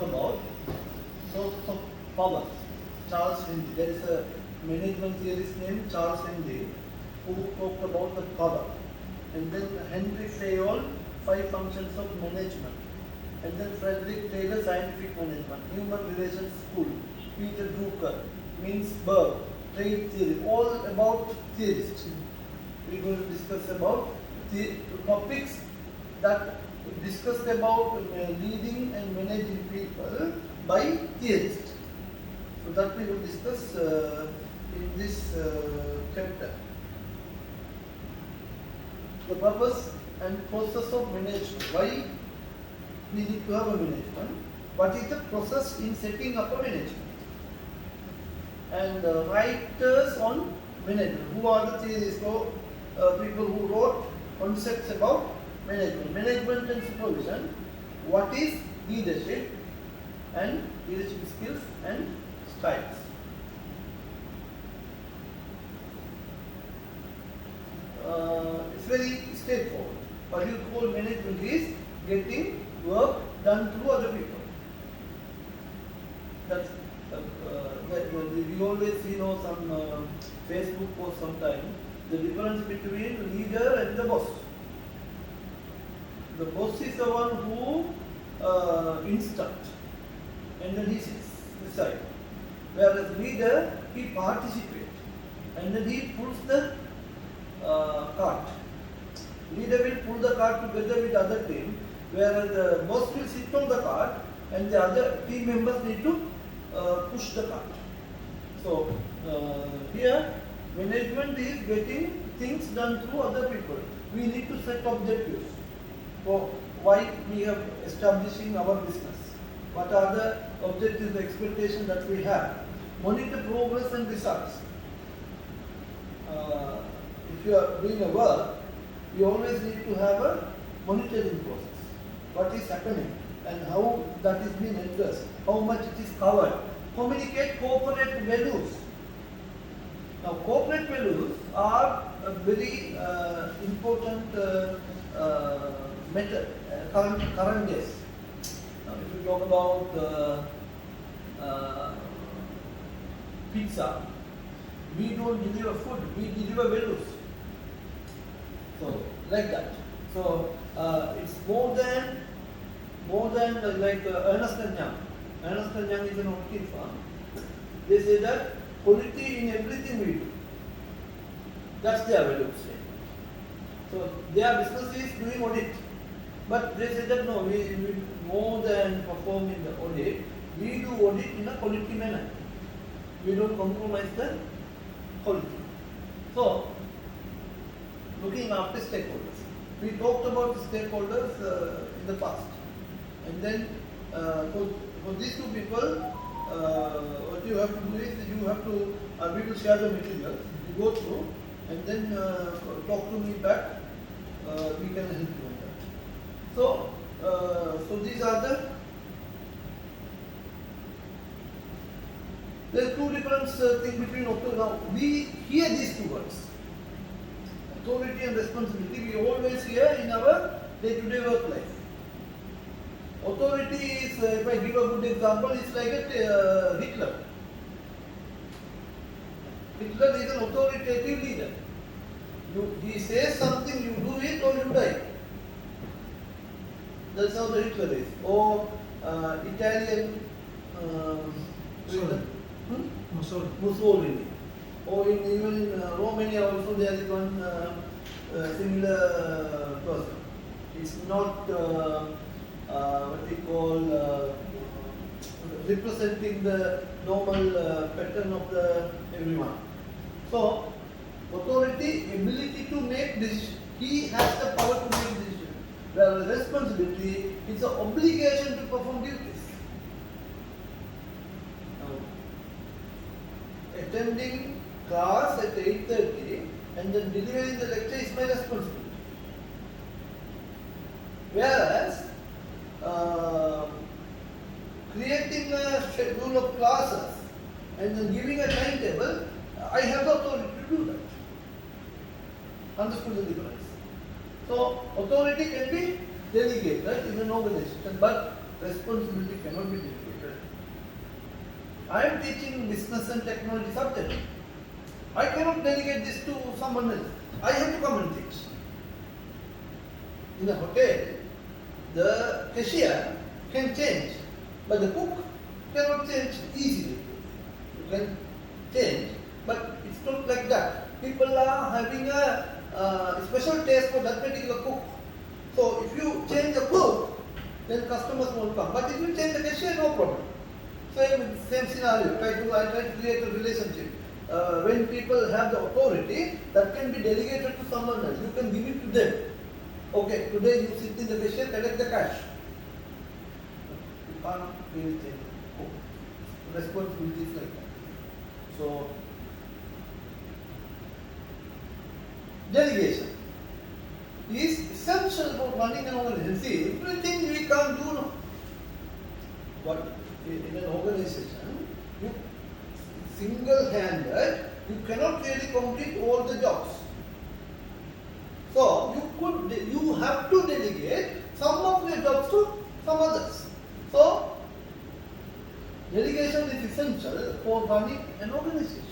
talk about sources of power. Charles Henry, there is a management theorist named Charles Henry who talked about the power. And then Henry Fayol, 5 functions of management. And then Frederick Taylor, scientific management, human relations school, Peter Drucker, Mintzberg, trade theory, all about theorists. We're going to discuss about the topics that discussed about leading and managing people by theorists. So that we will discuss in this chapter. The purpose and process of management. Why we need to have a management? What is the process in setting up a management? And writers on management. Who are the theorists or people who wrote concepts about management? Management and supervision. What is leadership and leadership skills and styles? It's very straightforward. What you call management is getting work done through other people. That's we always see some Facebook post sometime, the difference between leader and the boss. The boss is the one who instructs and then he sits beside. Whereas leader, he participates and then he pulls the cart. Leader will pull the cart together with other team, whereas the boss will sit on the cart and the other team members need to push the cart. So here management is getting things done through other people. We need to set objectives for why we are establishing our business. What are the objectives, the expectations that we have? Monitor progress and results. If you are doing a work, you always need to have a monitoring process. What is happening and how that is being addressed, how much it is covered. Communicate corporate values. Now, corporate values are a very important method, current days. Now, if you talk about pizza, we don't deliver food, we deliver values. So, like that. So, it's more than like Ernst & Young. Ernst & Young is an auditing firm. They say that quality in everything we do. That's their value statement. So their business is doing audit. But they say that no, we more than performing the audit, we do audit in a quality manner. We don't compromise the quality. So, looking after stakeholders. We talked about the stakeholders in the past. And then for these two people, what you have to do is you have to, we will share the material, you go through and then talk to me back, we can help you on that. So these are there are two different things between authority. Now we hear these two words, authority and responsibility, we always hear in our day-to-day work life. Authority is, if I give a good example, it's like a Hitler. Hitler is an authoritative leader. He says something, you do it or you die. That's how the Hitler is. Or Italian Mussolini. Or even in Romania also there is one similar person. It's not what we call representing the normal pattern of the everyone. So, authority, ability to make decisions. He has the power to make decisions. Whereas responsibility is an obligation to perform duties. Now, attending class at 8:30 and then delivering the lecture is my responsibility. Whereas creating a schedule of classes and then giving a timetable, I have the authority to do that. Understood the difference? So, authority can be delegated in an organization, but responsibility cannot be delegated. I am teaching business and technology subject. I cannot delegate this to someone else. I have to come and teach. In a hotel, the cashier can change, but the cook cannot change easily. You can change, but it's not like that. People are having a special taste for that particular cook. So if you change the cook, then customers won't come. But if you change the cashier, no problem. Same scenario. I try to create a relationship. When people have the authority, that can be delegated to someone else. You can give it to them. Okay, today you sit in the cashier, collect the cash. You can't really change it. Responsibility is like that. So, delegation is essential for running an organization. See, everything we can't do now. But in an organization, you single-handed, you cannot really complete all the jobs. So you have to delegate some of your jobs to some others. So delegation is essential for running an organization.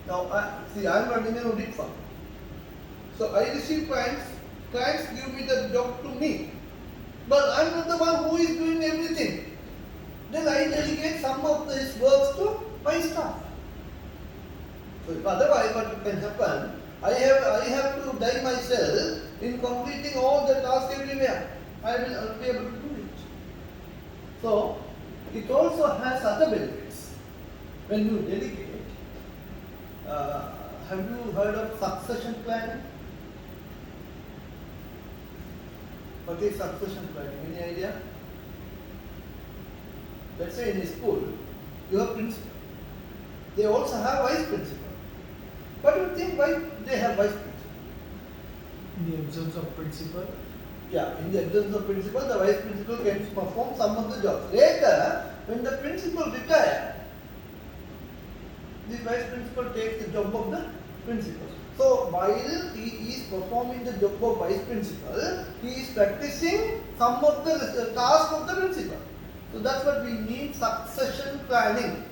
Now, I'm running an audit firm. So I receive clients give me the job to me. But I'm not the one who is doing everything. Then I delegate some of this works to my staff. So if otherwise what can happen, I have to die myself in completing all the tasks everywhere. I will not be able to do it. So it also has other benefits. When you delegate, have you heard of succession planning? What is succession planning? Any idea? Let's say in a school, you have principal. They also have vice principal. What do you think why they have vice principal? In the absence of principal? Yeah, in the absence of principal, the vice principal can perform some of the jobs. Later, when the principal retires, the vice principal takes the job of the principal. So while he is performing the job of vice principal, he is practicing some of the tasks of the principal. So that's what we need, succession planning.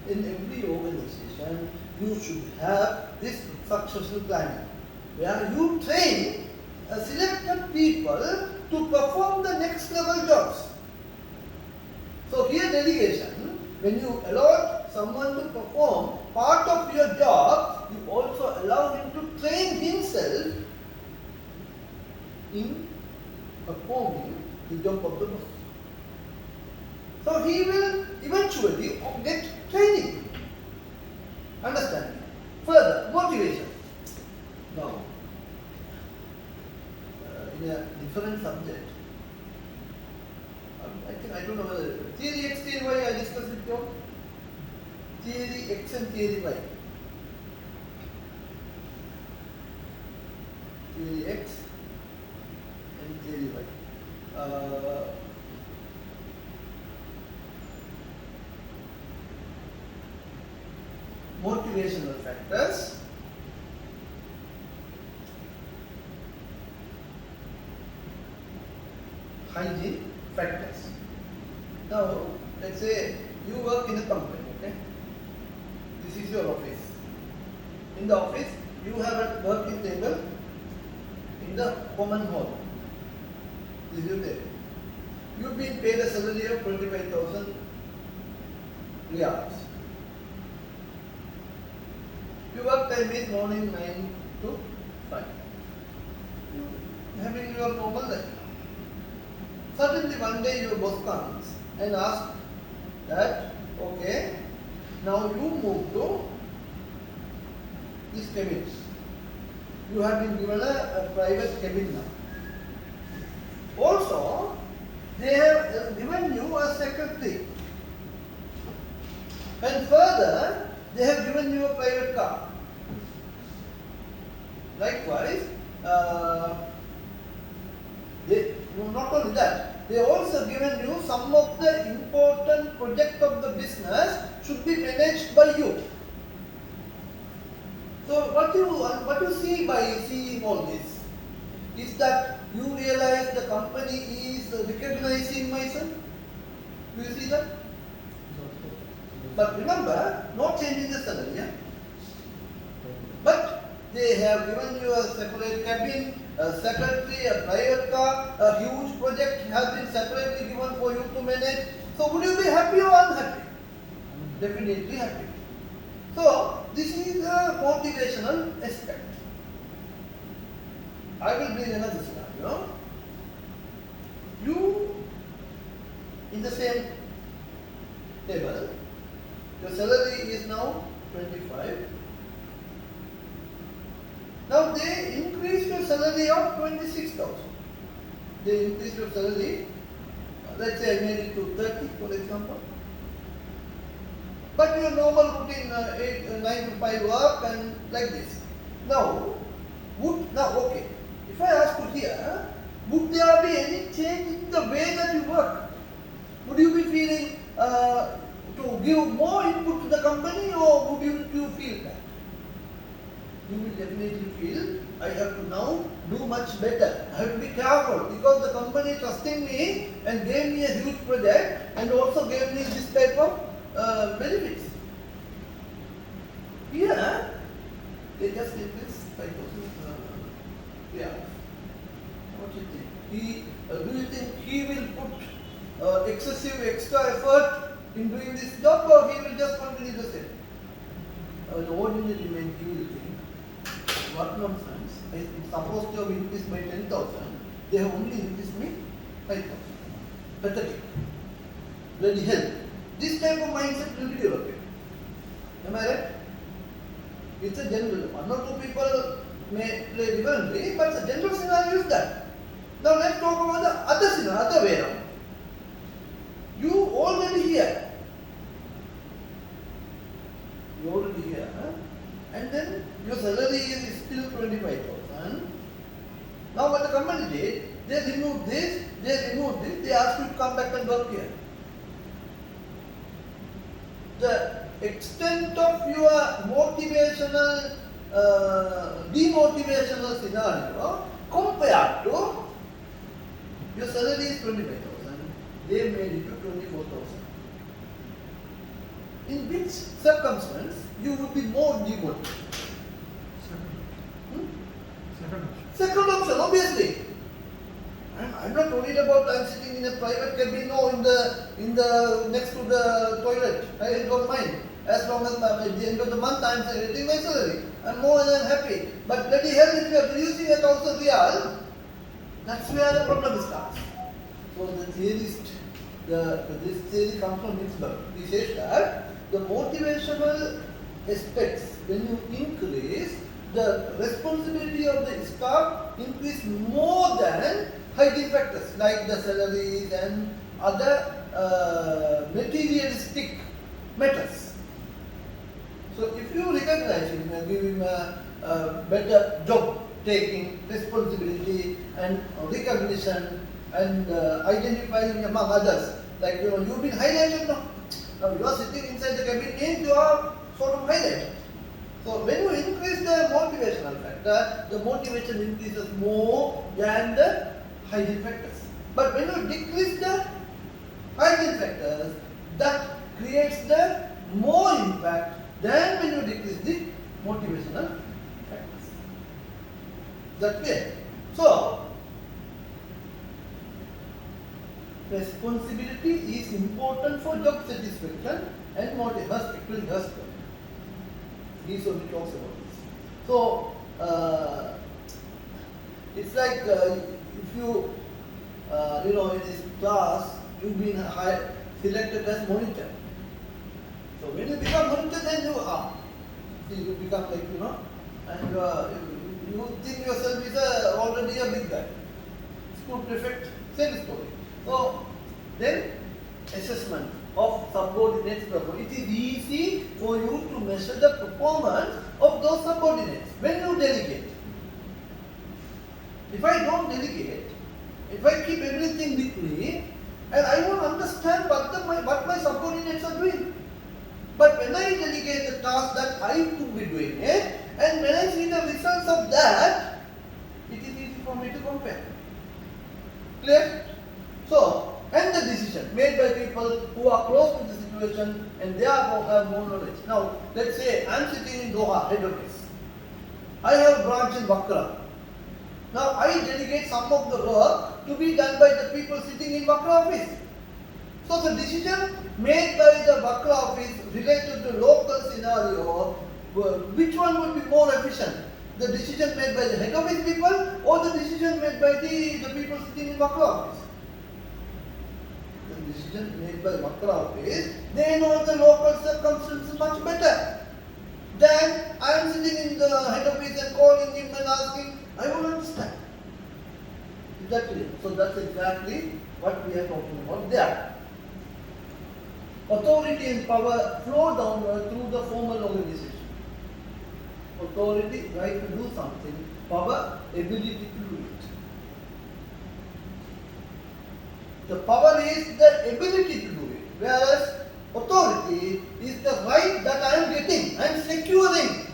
In every organization, you should have this succession planning, where you train selected people to perform the next level jobs. So here delegation, when you allot someone to perform part of your job, you also allow him to train himself in performing the job of the boss. So he will eventually get training. Understand? Further, motivation. Now, in a different subject, I don't know whether theory X, theory Y I discussed with you. Theory X and theory Y. Theory X and theory Y. Motivational factors, hygiene factors. Now, let's say you work in a company, okay? This is your office. In the office, you have a working table in the common hall. This is your table. You've been paid a salary of 25,000 riyals. Your work time is morning 9 to 5. You having your normal life. Suddenly one day your boss comes and asks that, okay, now you move to this cabin. You have been given a private cabin now. Also, they have given you a secretary. And further, they have given you a private car. Likewise, not only that, they also given you some of the important project of the business should be managed by you. So what you see by seeing all this is that you realize the company is recognizing myself. Do you see that? But remember, not changing the salary. Yeah? But they have given you a separate cabin, a secretary, a private car, a huge project has been separately given for you to manage. So would you be happy or unhappy? Definitely happy. So this is a motivational aspect. I will bring another scenario. You in the same table, your salary is now 25. Now they increase your salary of 26,000. They increase your salary, let's say I made it to 30 for example. But your normal routine 9 to 5 work and like this. Now, okay, if I ask you here, would there be any change in the way that you work? Would you be feeling to give more input to the company, or would you feel that? You will definitely feel, I have to now do much better. I have to be careful because the company trusting me and gave me a huge project and also gave me this type of benefits. Here, they just increase 5,000. Yeah. What do you think? Do you think he will put excessive extra effort in doing this job, or he will just continue the same? The ordinary man, he will think, what nonsense, it's supposed to have increased by 10,000, they have only increased me 5,000. Pathetic. Bloody hell. This type of mindset will be developed. Am I right? It's a general. One or two people may play differently, but the general scenario is that. Now let's talk about the other scenario, other way around. You already here. You already here. And then your salary is still 25,000. Now what the company did, they removed this, they asked you to come back and work here. The extent of your motivational, demotivational scenario compared to your salary is 25,000, they made it to 24,000. In which circumstance you would be more demotivated? Second option, obviously. I'm not worried about I'm sitting in a private cabin or in the next to the toilet. I don't mind. As long as at the end of the month I'm getting my salary, I'm more than happy. But bloody hell, if you are reducing 1,000 riyal, that's where the problem starts. So the theorist, this theory comes from Pittsburgh. He says that the motivational aspects, when you increase, the responsibility of the staff increase more than hiding factors like the salaries and other materialistic matters. So if you recognize him, give him a better job taking responsibility and recognition and identifying among others, like you've been highlighted now. Now you are sitting inside the cabin means you are sort of highlighted. So when you increase the motivational factor, the motivation increases more than the hiding factors. But when you decrease the hiding factors, that creates the more impact than when you decrease the motivational factors. That way. So responsibility is important for job satisfaction and motivation. He only talks about this. So it's like if you in this class you've been selected as monitor. So when you become monitor, then you become like and you think yourself is already a big guy. School prefect, same story. So then assessment of subordinates performance. It is easy for you to measure the performance of those subordinates when you delegate. If I don't delegate, if I keep everything with me, and I won't understand what my subordinates are doing. But when I delegate the task that I could be doing it, and when I see the results of that, it is easy for me to compare. Clear? So, and the decision. made by people who are close to the situation and they are have more knowledge. Now, let's say I am sitting in Doha, head office. I have a branch in Bakra. Now, I delegate some of the work to be done by the people sitting in Bakra office. So, the decision made by the Bakra office related to local scenario, which one would be more efficient? The decision made by the head office people or the decision made by the people sitting in Bakra office? The decision made by Bakra office, they know the local circumstances much better than I am sitting in the head office and calling him and asking, I won't understand. Exactly. So that's exactly what we are talking about there. Authority and power flow downward through the formal organization. Authority, right to do something. Power, ability to do it. The power is the ability to do it, whereas authority is the right that I am getting, I am securing.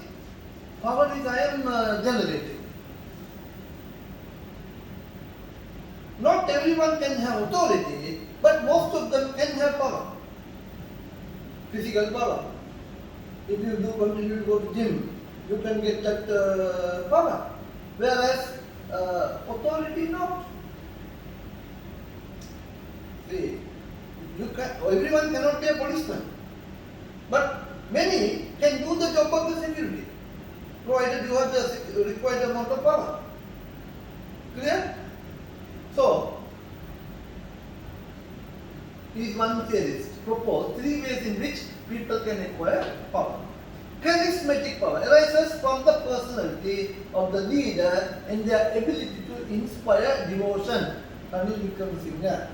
Power is I am generating. Not everyone can have authority, but most of them can have power. Physical power. If you do continue to go to gym, you can get that power. Whereas authority not. See, everyone cannot be a policeman, but many can do the job of the security, provided you have the required amount of power. Clear? So, these one theorist proposed 3 ways in which people can acquire power. Charismatic power arises from the personality of the leader and their ability to inspire devotion. Ranil Wickramasinghe.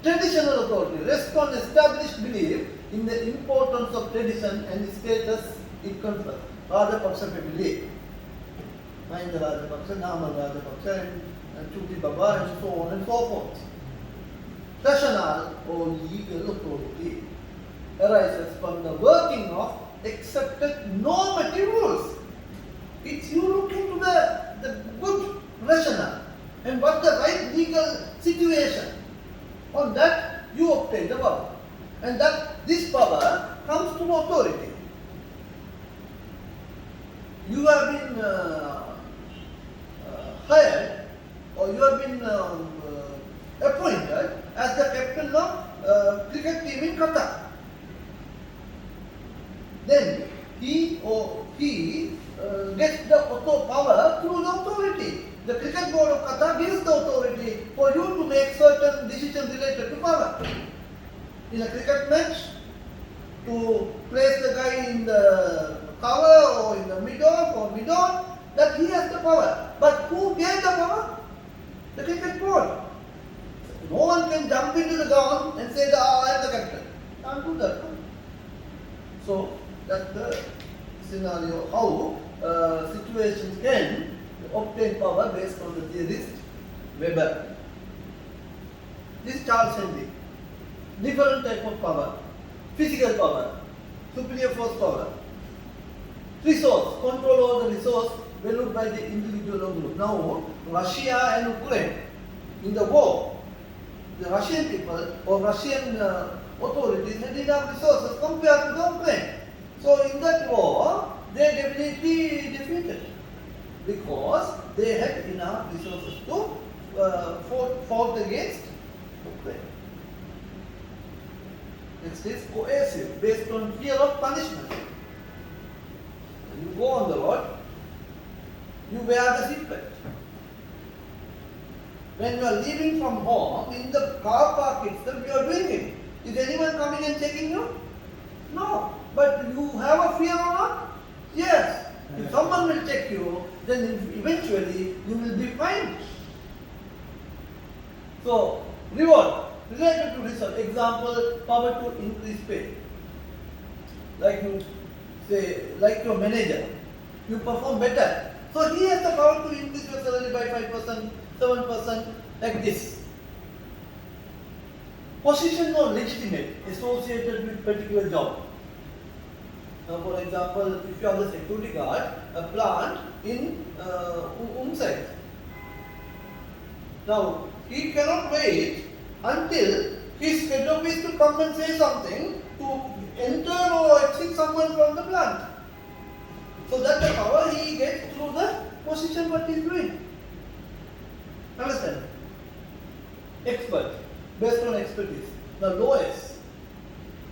Traditional authority rests on established belief in the importance of tradition and the status it confers. Rajapaksa family. Mahinda Rajapaksa, Namal Rajapaksa, and Chuti Baba, and so on and so forth. Rational or legal authority arises from the working of accepted normative rules. It's you look into the good rationale and what the right legal situation. On that you obtain the power. And that this power comes from authority. You have been hired or you have been appointed as the captain of cricket team in Qatar. Then he or he gets the power through the authority. The cricket board of Qatar gives the authority for you to make certain decisions related to power. In a cricket match, to place the guy in the cover or in the mid-off or mid-on, that he has the power. But who gave the power? The cricket board. No one can jump into the ground and say, I am the captain. Can't do that. So, that's the scenario how situations can obtain power based on the theorist Weber. This is Charles Henry. Different type of power. Physical power, superior force power. Resource, control over the resource valued by the individual or group. Now, Russia and Ukraine, in the war, the Russian people or Russian authorities had enough resources compared to the Ukraine. So in that war, they definitely defeated because they had enough resources to fought against Ukraine. Next is coercive, based on fear of punishment. When you go on the road, you wear the seatbelt. When you are leaving from home, in the car park itself, you are doing it. Is anyone coming and checking you? No. But you have a fear or not? Yes. If someone will check you, then eventually you will be fined. So, reward. Related to result. Example, power to increase pay. Like you say, like your manager, you perform better. So he has the power to increase your salary by 5%, 7%, like this. Position or legitimate associated with particular job. Now, for example, if you are the security guard, a plant in Umside. Now, he cannot wait until his head office to come and say something to enter or exit someone from the plant. So that the power he gets through the position what he is doing. Understand? Expert, based on expertise. The lawyers,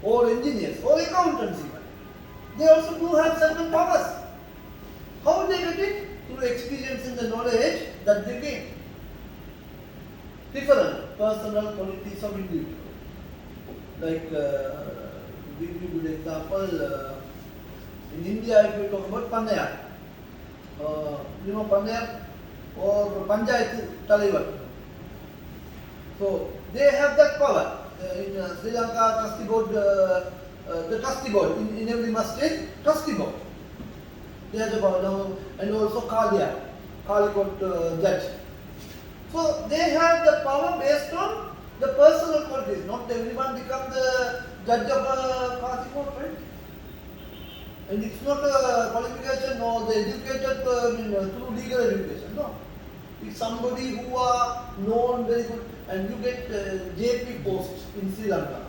or engineers, or accountants even. They also do have certain powers. How they get it? Through experience and the knowledge that they gain. Different personal qualities of individual. Like, give you a good example. In India, if you talk about Panayar, you know Panayar or Panchayat Talaivar. So they have that power. In Sri Lanka, trustee board, the trustee board in every masjid, trustee board. They have the power now, and also Kalia, Kali court judge. So they have the power based on the personal qualities. Not everyone becomes the judge of a Kali court, right? And it's not a qualification or the educated through legal education. No, it's somebody who are known very good, and you get JP post in Sri Lanka.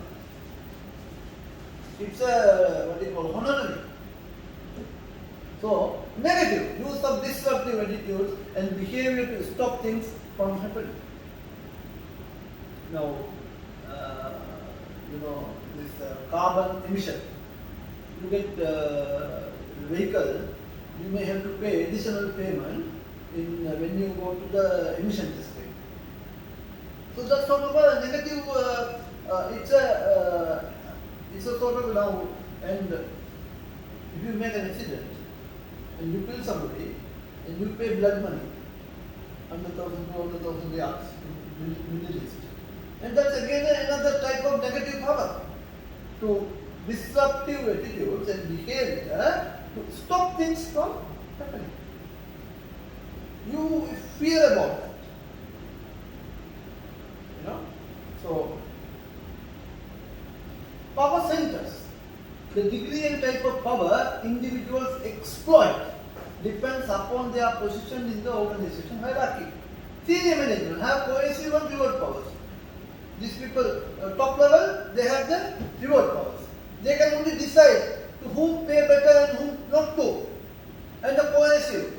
It's a what do you call honorary. So negative use of disruptive attitudes and behavior to stop things from happening. Now, this carbon emission. You get vehicle, you may have to pay additional payment in when you go to the emission testing. So that's sort of a negative. It's a sort of now. And if you make an accident and you kill somebody and you pay blood money, 100,000, 200,000 riyals in Middle East, and that's again another type of negative power to disruptive attitudes and behavior to stop things from happening. You fear about that. You know? So, power centers. The degree and type of power individuals exploit depends upon their position in the organization hierarchy. Senior management have coercive and reward powers. These people, top level, they have the reward powers. They can only decide to whom pay better and whom not to. And the coercive,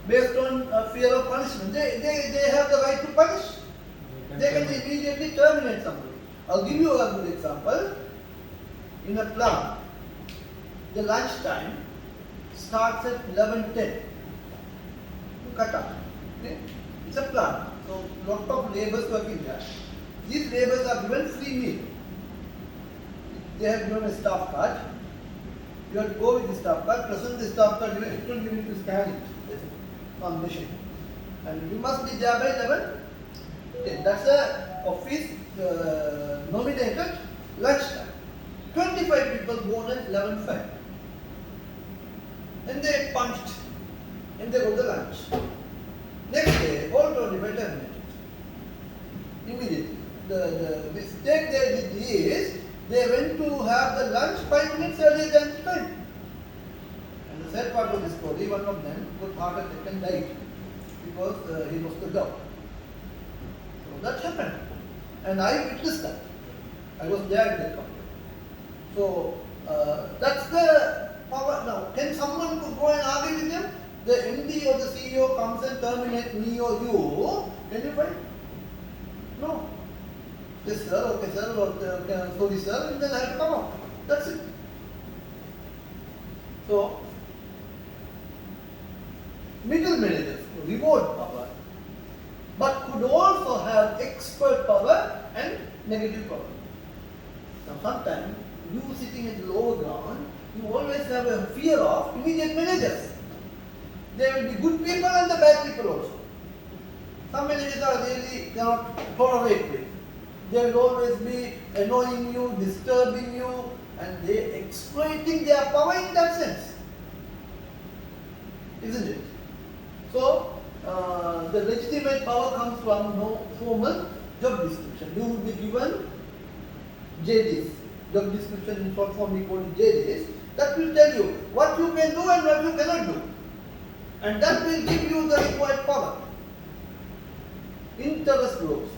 based on fear of punishment, they have the right to punish. They can immediately terminate somebody. I'll give you a good example. In a plant, the lunch time starts at 11:10. Cut up. Okay? It's a plant. So lot of labours working there. These labours are given free meal. They have given a staff card. You have to go with the staff card, present the staff card, it will give you to scan it on machine. And you must be there by 11. Okay, that's a office nominated lunchtime. 25 people born at 11:05. And they punched and they got the lunch. Next day, all 25 terminated. Immediately. The mistake they did is they went to have the lunch 5 minutes earlier than the time. And the sad part of the story, one of them got heart attack and died because he lost the job. So that happened. And I witnessed that. I was there in that company. So that's the power. Now, can someone go and argue with them? The MD or the CEO comes and terminates me or you. Can you fight? No. Yes sir, okay sir, or sorry sir, and then I have to come out. That's it. So, middle managers, reward power, but could also have expert power and negative power. Now sometimes, you sitting at the lower ground, you always have a fear of immediate managers. There will be good people and the bad people also. Some managers are really cannot tolerate with. They will always be annoying you, disturbing you, and they exploiting their power in that sense. Isn't it? So, the legitimate power comes from no formal job description. You will be given JDs, job description in short form we call it JDs, that will tell you what you can do and what you cannot do. And that will give you the required power. interest groups.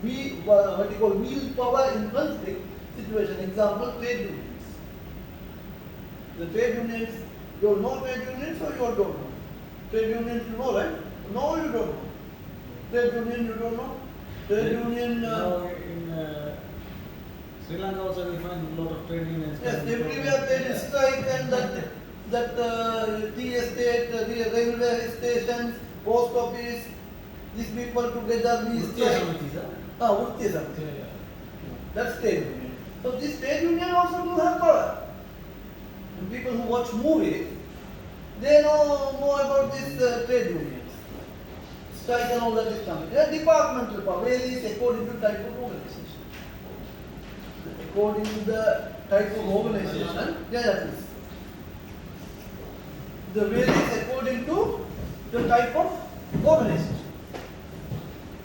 What you call willpower in conflict situation. Example, trade unions. The trade unions, you know trade unions or you don't know? Trade unions you know, right? No, you don't know. Trade union you don't know? Trade union... Now in Sri Lanka also we find a lot of trade unions. yes, everywhere there is strike and that tea estate, railway stations, post office, these people together we strike. Urti Samiti. Yeah. That's trade union. So this trade union also do have power. And people who watch movies, they know more about this trade unions. Strike and all that is coming. They are departmental power, varies according to type of organization. According to the type of organization, please. The varies according to the type of organization.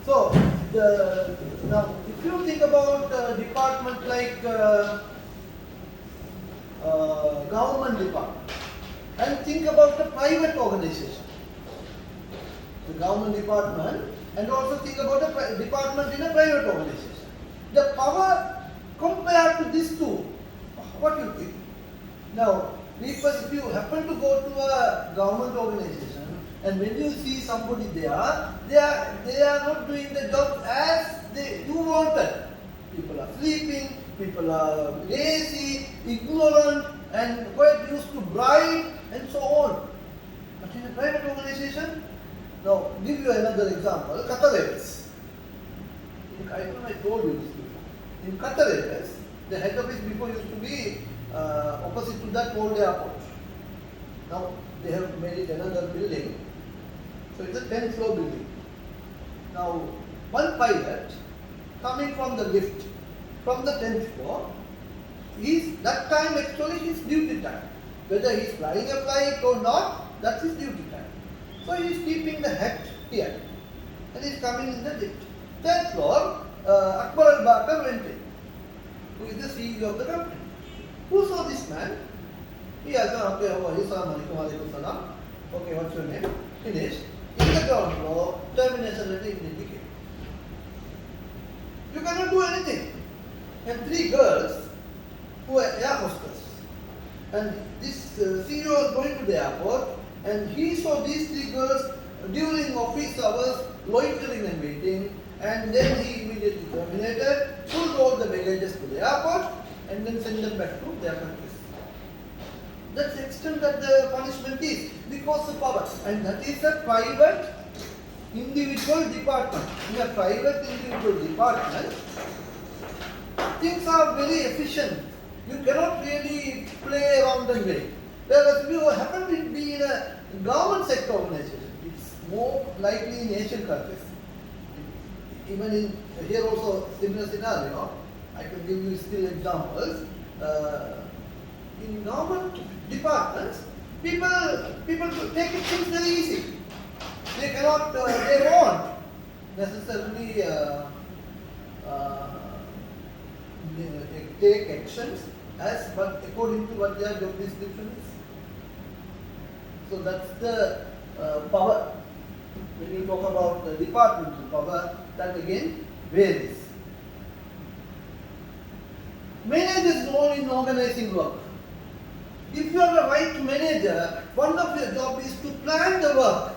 So, now if you think about department like government department and think about the private organization, the government department, and also think about the department in a private organization. The power compared to these two, what do you think? Now, people, if you happen to go to a government organization and when you see somebody there, they are not doing the job as you wanted. People are sleeping, people are lazy, ignorant, and quite used to bribe and so on. But in a private organization, now give you another example, Qatar Airways. I don't know I told you this before. In Qatar Airways, the head office before used to be opposite to that old airport. Now they have made it another building. So it's a 10th floor building. Now one pilot coming from the lift from the 10th floor, that time actually his duty time. Whether he is flying a flight or not, that's his duty time. So he is keeping the hat here and he is coming in the lift. 10th floor, Akbar al-Bakr went in, who is the CEO of the company. Who saw this man? He asked, okay, how are you? Assalamualaikum, salam. Okay, what's your name? Finished. In the ground floor, termination letter is indicated. You cannot do anything. And 3 girls who are air hostess. And this CEO was going to the airport and he saw these 3 girls during office hours loitering and waiting, and then he immediately terminated, pulled all the baggages to the airport and then sent them back to their countries. That's the extent that the punishment is because of power. And that is a private individual department. In a private individual department, things are very efficient. You cannot really play around and wait. Whereas if you happen to be in a government sector organization, it's more likely in Asian countries. Even in here also similar scenario, I can give you still examples. In government departments, people take things very easy. They cannot, they won't necessarily take actions but according to what their job description is. So that's the power. When you talk about the departmental power, that again varies. Managers' role in organizing work. If you are a right manager, one of your job is to plan the work.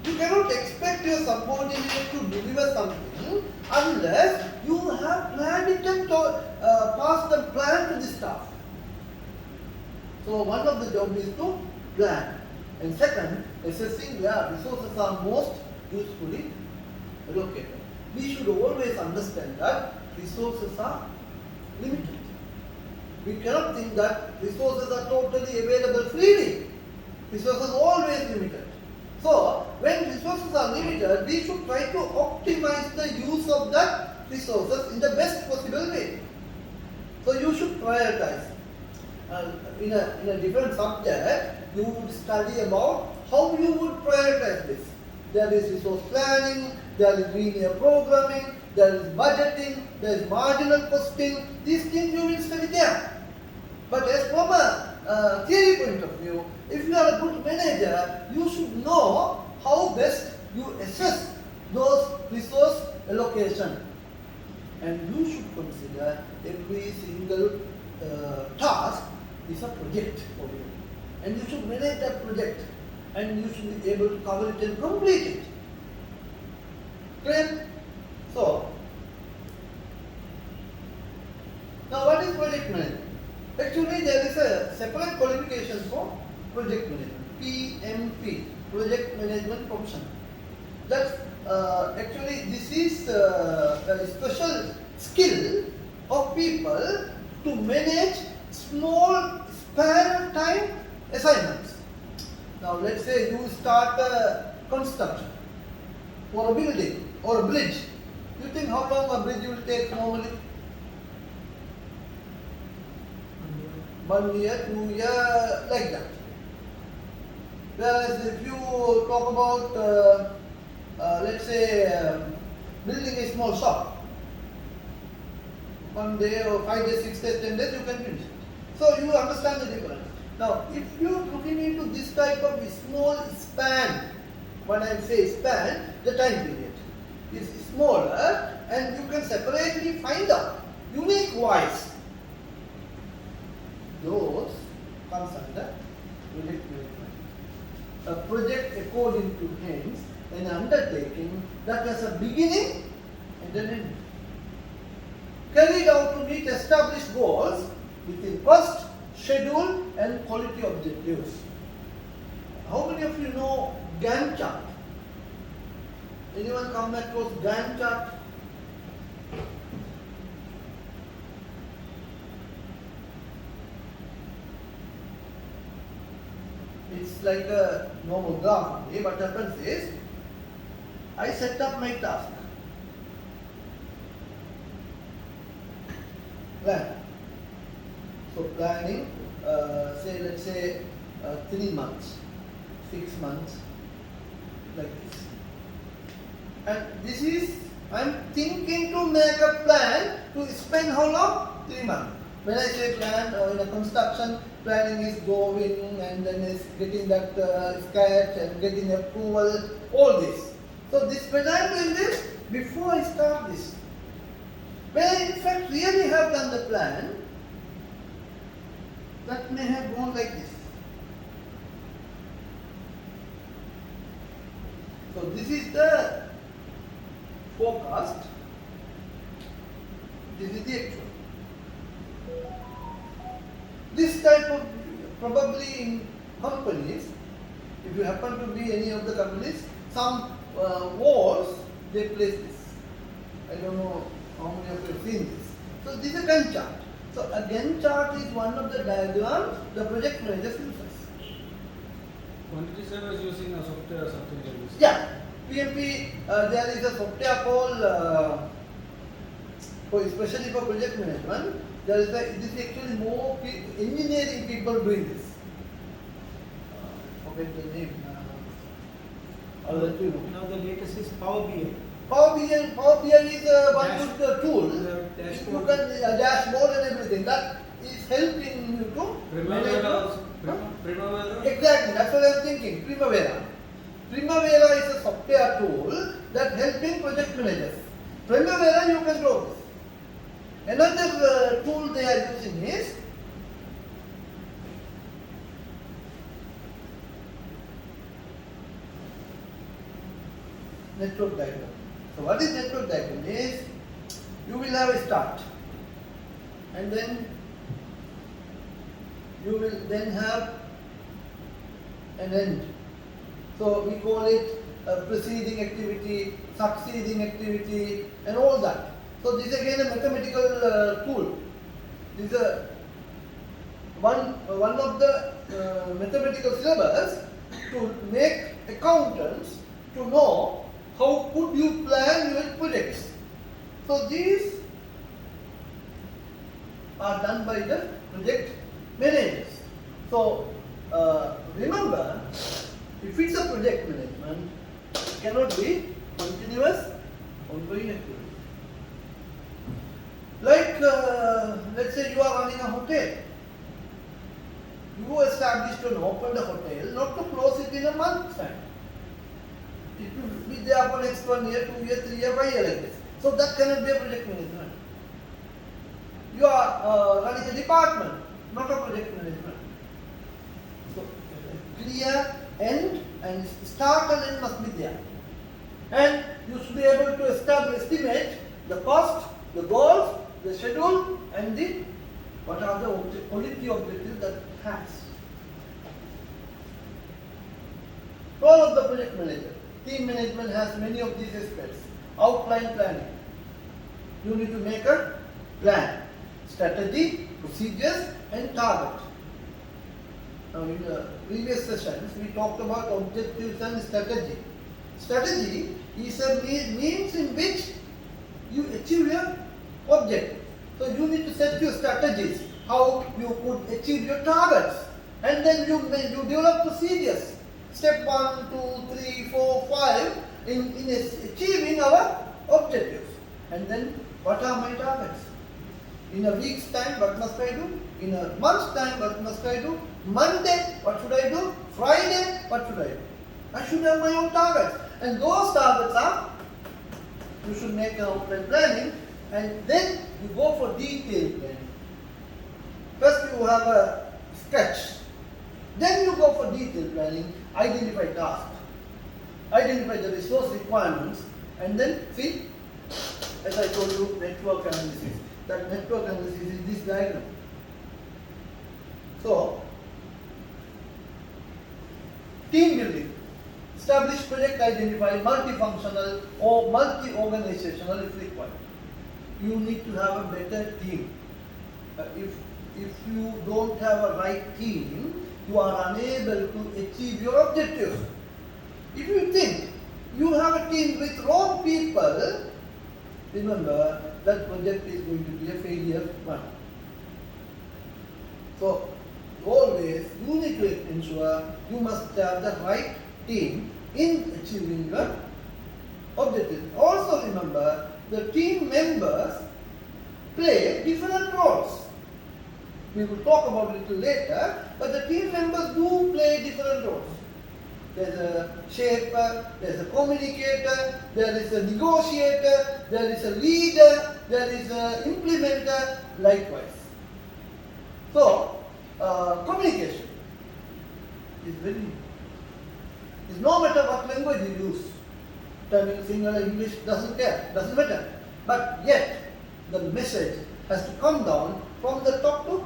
You cannot expect your subordinate to deliver something unless you have planned it and passed the plan to the staff. So one of the job is to plan. And second, assessing where resources are most usefully allocated. We should always understand that resources are limited. We cannot think that resources are totally available freely. Resources are always limited. So, when resources are limited, we should try to optimize the use of that resources in the best possible way. So, you should prioritize. In a different subject, you would study about how you would prioritize this. There is resource planning, there is linear programming, there is budgeting, there is marginal costing. These things you will study there. But as from a theory point of view, if you are a good manager, you should know how best you assess those resource allocation, and you should consider every single task is a project for you, and you should manage that project, and you should be able to cover it and complete it. Clear? So, now what is project management? Actually, there is a separate qualification for project management, PMP, project management professional. That's actually this is a special skill of people to manage small span of time assignments. Now let's say you start a construction or a building or a bridge. You think how long a bridge will take normally? 1 year, 2 years, like that. Whereas if you talk about, let's say, building a small shop, 1 day or 5 days, 6 days, 10 days, you can finish it. So you understand the difference. Now, if you are looking into this type of small span, when I say span, the time period is smaller, and you can separately find out unique wise. Those comes under project management. A project according to hence an undertaking that has a beginning and an end. Carried out to meet established goals within cost, schedule and quality objectives. How many of you know Gantt chart? Anyone come across Gantt chart? It's like a normal graph only. What happens is, I set up my task. Plan. So planning, let's say 3 months, 6 months, like this. And this is, I'm thinking to make a plan to spend how long? 3 months. When I say plan, in a construction, planning is going and then is getting that sketch and getting approval, all this. So this, when I am doing this, before I start this, when I in fact really have done the plan, that may have gone like this. So this is the forecast, this is the actual. This type of, probably in companies, if you happen to be any of the companies, some walls, they place this. I don't know how many of you have seen this. So this is a Gantt chart. So a Gantt chart is one of the diagrams the project managers uses. Quantitative is using a software or something like this. Yeah, PMP, there is a software called, especially for project management, there is this is actually more engineering people doing this. Forget the name. I'll let you know. Now the latest is Power BI. Power BI is one good tool. Dashboard. You can dashboard and everything. That is helping you to manage. Primavera. Exactly, that's what I'm thinking. Primavera. Primavera is a software tool that helping project managers. Primavera you can do this. Another tool they are using is network diagram. So what is network diagram? Is you will have a start and then you will then have an end. So we call it a preceding activity, succeeding activity and all that. So this is again a mathematical tool. This is one of the mathematical syllabus to make accountants to know how could you plan your projects. So these are done by the project managers. So remember, if it's a project management, it cannot be continuous, ongoing activity. Like, let's say you are running a hotel. You established and opened a hotel, not to close it in a month's time. It will be there for next 1 year, 2 year, 3 year, 5 year like this. So that cannot be a project management. You are running a department, not a project management. So clear end and start and end must be there. And you should be able to estimate the cost, the goals, the schedule, and the what are the quality objectives that it has. Role of the project manager. Team management has many of these aspects. Outline planning. You need to make a plan, strategy, procedures, and target. Now, in the previous sessions, we talked about objectives and strategy. Strategy is a means in which you achieve your objective. So you need to set your strategies, how you could achieve your targets, and then you develop procedures. Step 1, 2, 3, 4, 5 in achieving our objectives. And then what are my targets? In a week's time, what must I do? In a month's time, what must I do? Monday, what should I do? Friday, what should I do? I should have my own targets. And those targets are, you should make an outline planning, and then you go for detailed planning. First you have a sketch. Then you go for detailed planning, identify tasks, identify the resource requirements, and then see, as I told you, network analysis. That network analysis is this diagram. So, team building. Establish project, identify multifunctional or multi-organizational if required. You need to have a better team. If you don't have a right team, you are unable to achieve your objectives. If you think you have a team with wrong people, remember that project is going to be a failure one. So always you need to ensure you must have the right team in achieving your objectives. Also remember the team members play different roles. We will talk about it a little later, but the team members do play different roles. There's a shaper, there's a communicator, there is a negotiator, there is a leader, there is an implementer, likewise. So, communication is no matter what language you use, Tamil, Sinhala, English, doesn't matter. But yet, the message has to come down from the top to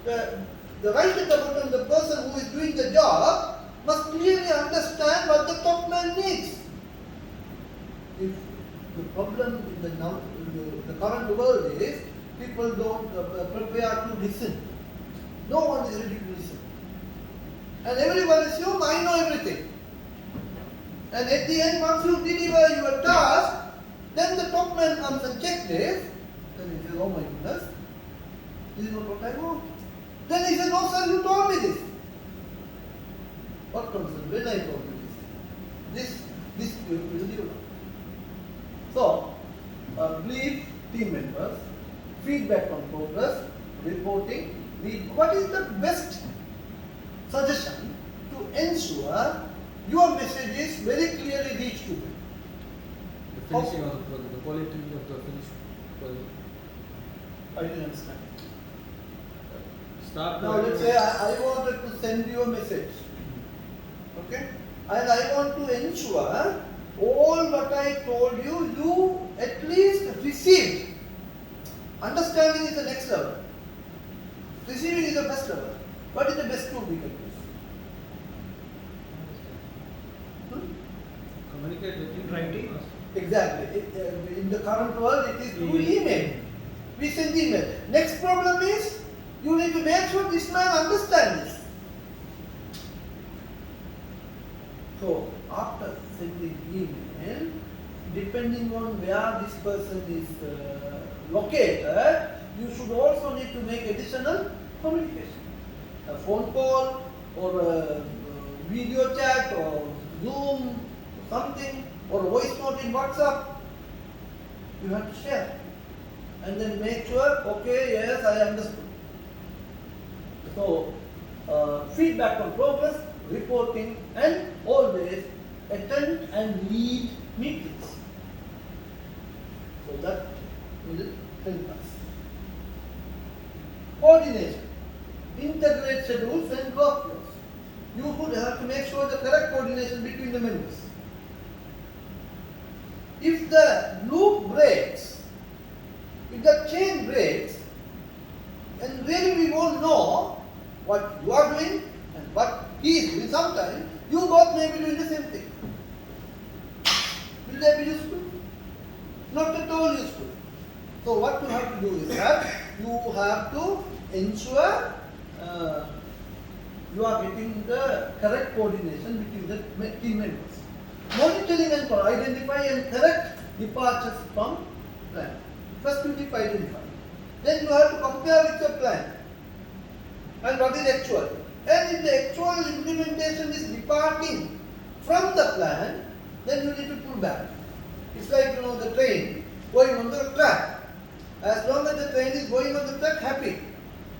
the right at the bottom, the person who is doing the job must clearly understand what the top man needs. If the problem in the current world is people don't prepare to listen. No one is ready to listen. And everyone assumes I know everything. And at the end, once you deliver your task, then the top man comes and checks this. Then he says, oh my goodness, this is not what I want. Then he says, no sir, you told me this. What concern? When I told you this? This you will develop. So, brief team members, feedback on progress, reporting. What is the best suggestion to ensure your message is very clearly reached to them? The finishing of the project, the quality of the finished project. I didn't understand. Start Now let's say I wanted to send you a message. Okay? And I want to ensure all what I told you, you at least received. Understanding is the next level. Receiving is the first level. What is the best tool we can use? communicate in writing. Exactly. In the current world, it is through email. We send email. Next problem is, you need to make sure this man understands this. So, after sending email, depending on where this person is located, you should also need to make additional communication. A phone call or a video chat or Zoom or something, or a voice note in WhatsApp. You have to share. And then make sure, okay, yes, I understood. So, feedback on progress, reporting, and always attend and lead meetings. So that will help us. Coordination. Integrate schedules and workflows. You would have to make sure the correct coordination between the members. If the loop breaks, if the chain breaks, and really we won't know what you are doing and what he is doing. Sometimes you both may be doing the same thing. Will that be useful? Not at all useful. So what you have to do is that you have to ensure you are getting the correct coordination between the team members. Monitoring and identify and correct departures from plan. First you need to identify. Then you have to compare with your plan and what is actual. And if the actual implementation is departing from the plan, then you need to pull back. It's like the train going on the track. As long as the train is going on the track, happy.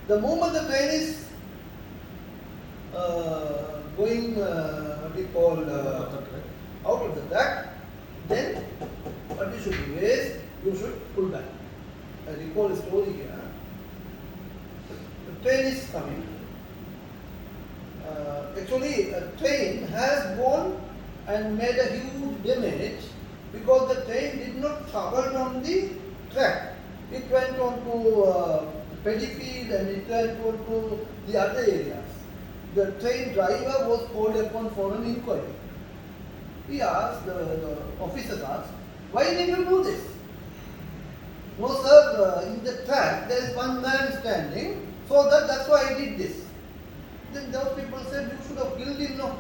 The moment the train is going what we call out of the track, then what you should do is you should pull back. I recall a story here. The train is coming. Actually, a train has gone and made a huge damage because the train did not travel on the track. It went on to paddy field and it went on to the other areas. The train driver was called upon for an inquiry. He asked, the officer asked, why did you do this? No sir, in the track there is one man standing, so that's why I did this. Then those people said, you should have killed him, no.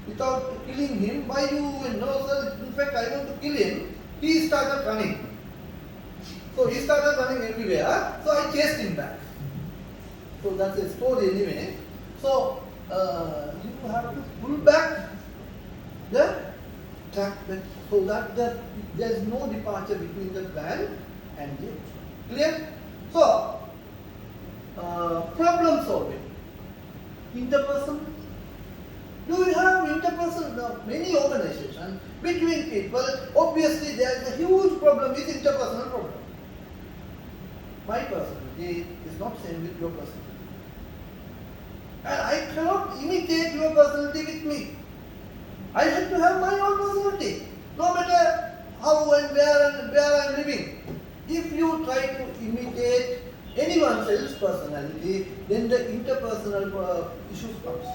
Without killing him, why you, no sir, in fact I want to kill him. He started running. So he started running everywhere, so I chased him back. So that's a story anyway. So you have to pull back the track so that there is no departure between the plan and the actual. Clear? So, problem solving. Interpersonal. Do we have interpersonal? Many organizations between people, obviously there is a huge problem with interpersonal problem. My personality is not same with your personality. And I cannot imitate your personality with me. I have to have my own personality, no matter how and where I am living. If you try to imitate anyone else's personality, then the interpersonal issues comes.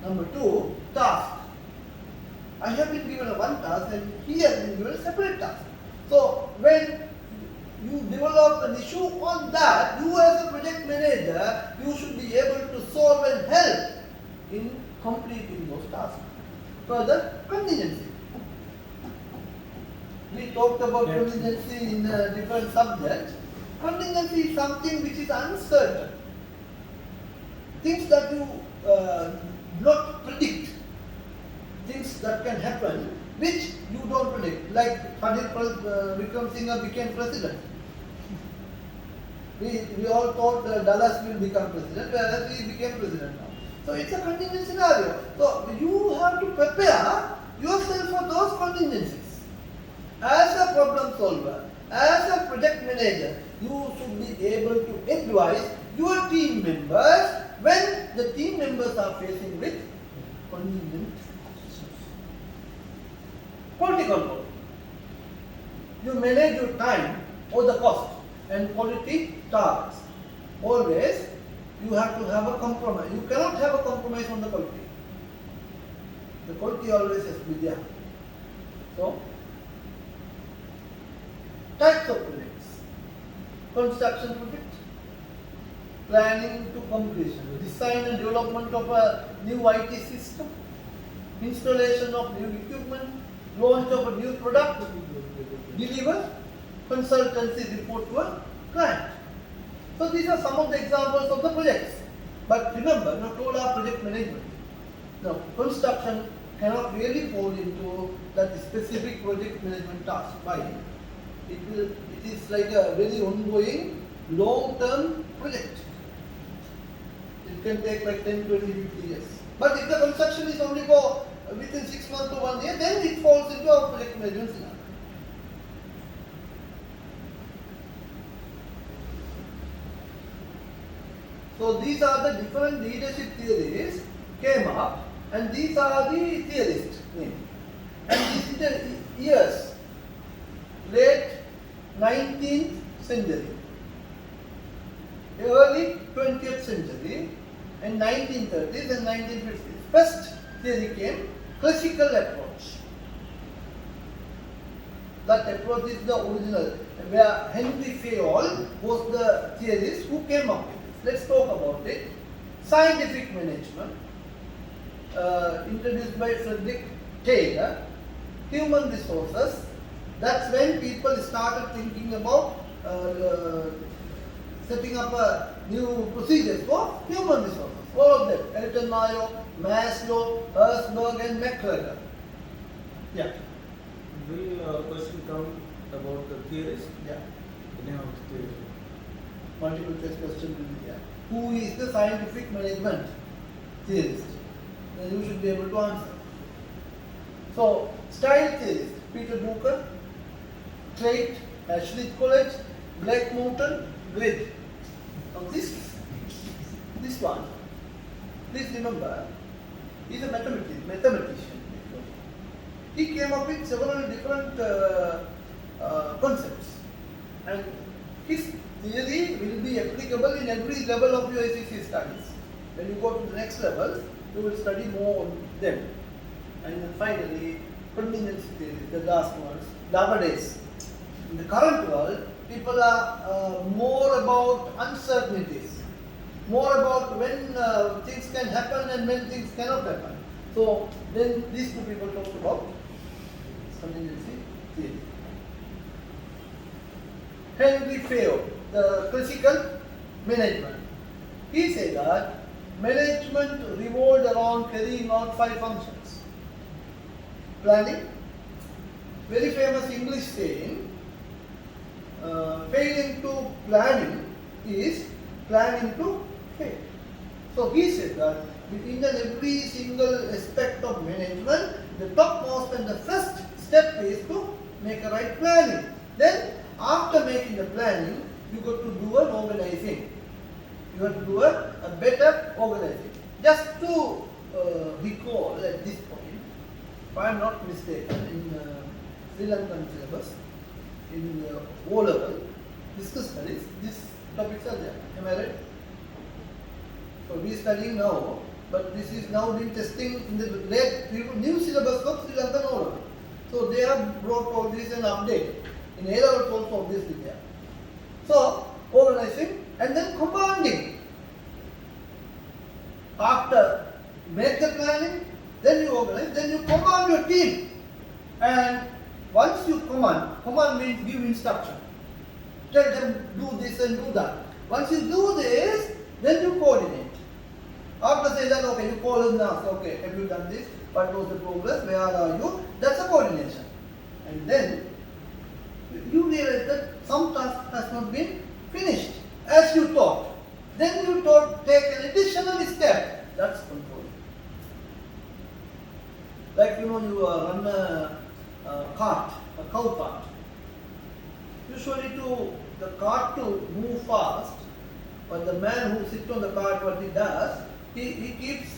Number 2, task. I have been given one task and he has been given a separate task. So when you develop an issue on that, you as a project manager, you should be able to solve and help in completing those tasks. Further, contingency. We talked about contingency in different subjects. Contingency is something which is uncertain. Things that you not predict. Things that can happen which you don't predict. Like Vikram Singh became president. We all thought Dallas will become president, whereas he became president now. So it's a contingent scenario. So you have to prepare yourself for those contingencies. As a problem solver, as a project manager, you should be able to advise your team members when the team members are facing with contingent issues. Quality control. You manage your time or the cost and quality targets. Always you have to have a compromise. You cannot have a compromise on the quality. The quality always has to be there. So, types of projects. Construction project, planning to completion, design and development of a new IT system, installation of new equipment, launch of a new product, deliver, consultancy report to a client. So these are some of the examples of the projects. But remember, not all are project management. Now, construction cannot really fall into that specific project management task. Why? It is like a very ongoing, long-term project. It can take like 10, 20, 50 years. But if the construction is only for within 6 months to 1 year, then it falls into our project management scenario. So these are the different leadership theories came up, and these are the theorists' names. And this is the years, late 19th century, early 20th century, and 1930s and 1950s. First theory came, classical approach. That approach is the original, where Henry Fayol was the theorist who came up with it. Let's talk about it. Scientific management, introduced by Frederick Taylor. Human resources, that's when people started thinking about setting up a new procedures for human resources. All of them, Elton Mayo, Maslow, Herzberg and McGregor. Yeah. Will our question come about the theorist? Yeah. The name of the theorist. Multiple choice question will be there. Who is the scientific management theorist? Then you should be able to answer. So, style theorist, Peter Drucker, Craig, Ashley College, Blake Moulton, Grid. Now this one, please remember, he's a mathematician. He came up with several different concepts, and his theory will be applicable in every level of your ACCA studies. When you go to the next level, you will study more on them. And then finally, contingency theory, the last ones. Nowadays, in the current world, people are more about uncertainties, more about when things can happen and when things cannot happen. So then these two people talked about contingency theory. Henry Fayol, the classical management. He said that management revolved around carrying out 5 functions. Planning, very famous English saying, failing to planning is planning to fail. So he said that in every single aspect of management, the topmost and the first step is to make a right planning. Then after making the planning, you got to do an organizing. You have to do a better organizing. Just to recall at this point, if I am not mistaken, in Sri Lankan syllabus, in O level, business studies, these topics are there. Am I right? So we are studying now, but this is now being testing in the new syllabus of Sri Lankan O level. So they have brought all this and updated. In A level also obviously there. So organizing and then commanding. After make the planning, then you organize, then you command your team. And once you command means give instruction. Tell them do this and do that. Once you do this, then you coordinate. After say that, okay, you call and ask, okay, have you done this? What was the progress? Where are you? That's a coordination. And then you realize that some task has not been finished as you thought. Then you take an additional step. That's control. Like you run a cart, a cow cart. Usually the cart to move fast, but the man who sits on the cart, what he does, he keeps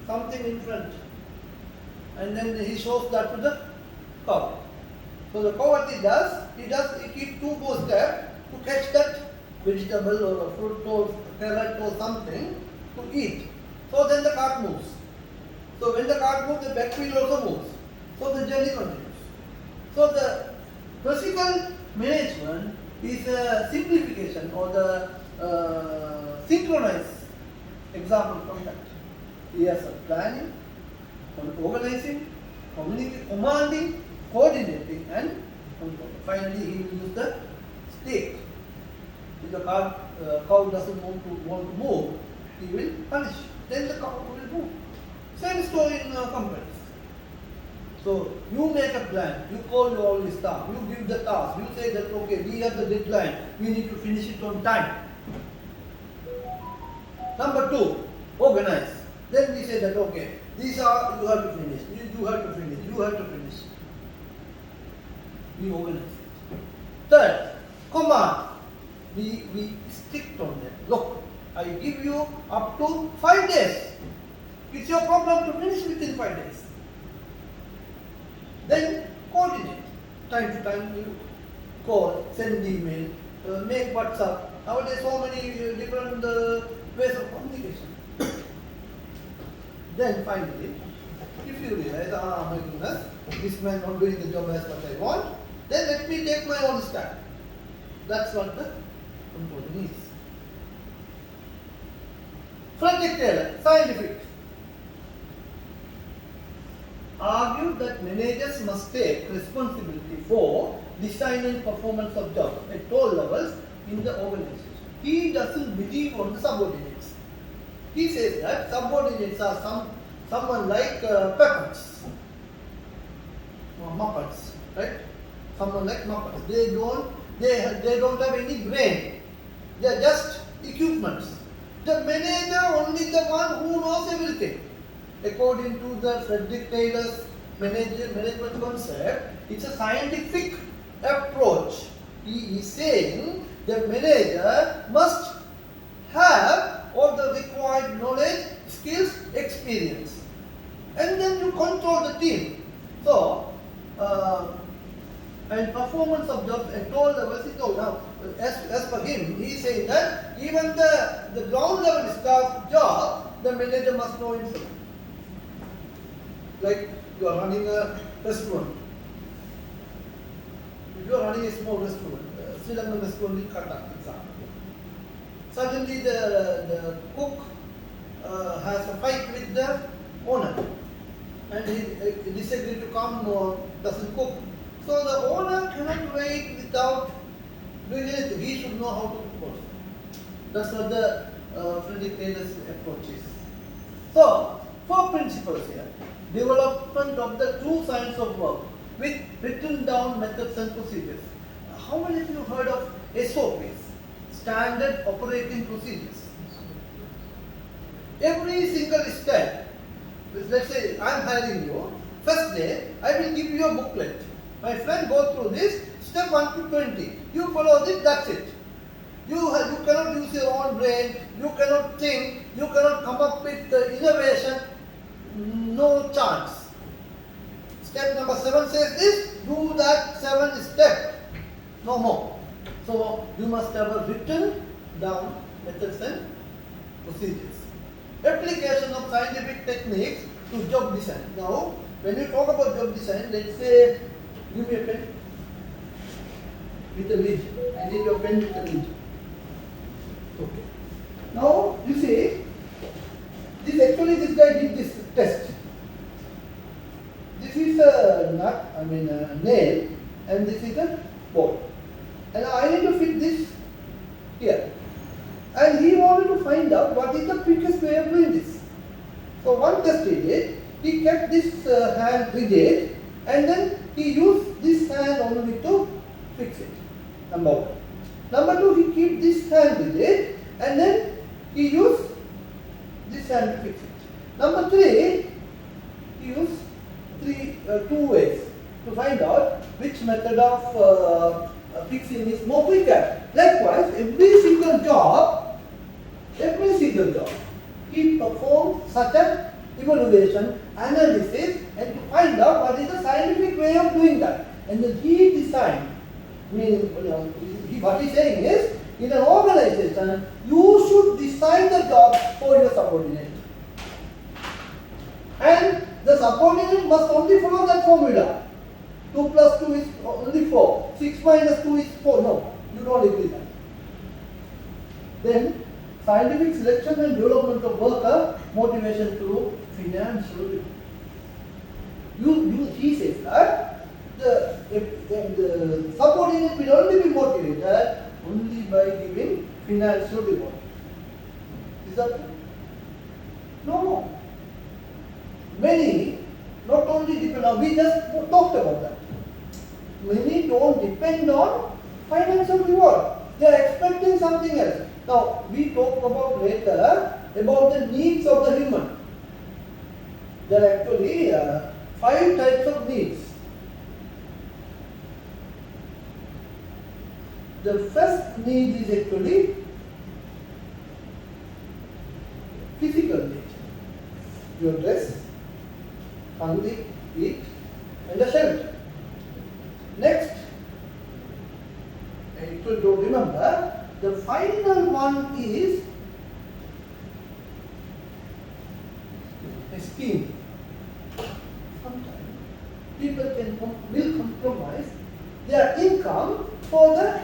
something in front, and then he shows that to the cow. So the cow what he keeps 2 more steps to catch that vegetable or a fruit or carrot or something to eat. So then the cart moves. So when the cart moves, the back wheel also moves. So the journey continues. So the classical management is a simplification or the synchronized example from that. He has a planning, organizing, commanding, coordinating and control. Finally, he will use the stake. If the cow doesn't want to move, he will punish. Then the cow will move. Same story in companies. So you make a plan, you call all the staff, you give the task, you say that okay, we have the deadline, we need to finish it on time. Number 2, organize. Then we say that okay, these are you have to finish, you have to finish, you have to finish. We organize it. Third, command. We strict on them. Look, I give you up to 5 days. It's your problem to finish within 5 days. Then coordinate. Time to time you call, send email, make WhatsApp. Nowadays so many different ways of communication. Then finally, if you realize, my goodness, this man not doing the job as what I want, then let me take my own stand. That's what the controlling is. Frederick Taylor, scientific, argued that managers must take responsibility for design and performance of jobs at all levels in the organization. He doesn't believe on the subordinates. He says that subordinates are someone like puppets or muppets, right? Someone like muppets. They don't have any brain. They are just equipments. The manager only the one who knows everything. According to the Frederick Taylor's management concept, it's a scientific approach. He is saying the manager must have all the required knowledge, skills, experience, and then you control the team. So, and performance of jobs at all levels is known. Now, as per him, he is saying that even the ground level staff job, the manager must know himself. Like you are running a restaurant. If you are running a small restaurant, Sri Lankan restaurant in Qatar, example. Suddenly the cook has a fight with the owner, and he disagrees to come or doesn't cook. So the owner cannot wait without doing anything. He should know how to cook also. That's what the Frederick Taylor's approach is. So, 4 principles here. Development of the true science of work with written down methods and procedures. How many of you heard of SOPs? Standard Operating Procedures. Every single step, let's say I am hiring you, first day I will give you a booklet. My friend, go through this, step 1 to 20. You follow this, that's it. You cannot use your own brain, you cannot think, you cannot come up with innovation, no chance. Step number 7 says this, do that 7 step, no more. So you must have a written down methods and procedures. Application of scientific techniques to job design. Now, when you talk about job design, let's say, give me a pen with a lid. I need your pen with a lid. Okay. Now, you see, this guy did this test. This is a nut, a nail, and this is a bolt. And I need to fit this here. And he wanted to find out what is the quickest way of doing this. So one test he did, he kept this hand rigid, and then he used this hand only to fix it. Number 1. Number 2, he keep this hand rigid, and then he used this hand to fix it. Number 3, he used 2 ways to find out which method of fixing is more quicker. Likewise, every single job, he performed such an evaluation, analysis, and to find out what is the scientific way of doing that. And then he designed, what he's saying is, in an organization, you should design the job for your subordinate. And the subordinate must only follow that formula. 2 plus 2 is only 4. 6 minus 2 is 4. No, you don't agree that. Then, scientific selection and development of worker motivation through financial. He says that the subordinate will only be motivated only by giving financial reward. Is that true? No. Many not only depend on, we just talked about that. Many don't depend on financial reward. They are expecting something else. Now, we talk about later about the needs of the human. There are actually 5 types of needs. The first need is actually physical need. Your dress, hungry, eat, and a shelter. Next, actually don't remember, the final one is esteem. Sometimes people will compromise their income for the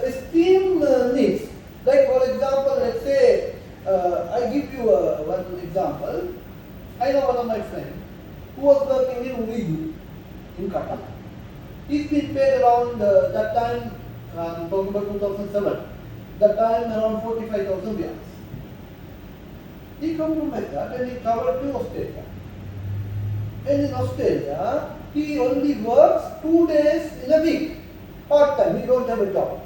esteem needs. Like for example, let's say, I give you one example. I know one of my friends who was working in Uridu in Qatar. He's been paid around that time, I'm talking about 2007, that time around 45,000 riyals. He compromised that and he traveled to Australia. And in Australia, he only works 2 days in a week, part-time, he don't have a job.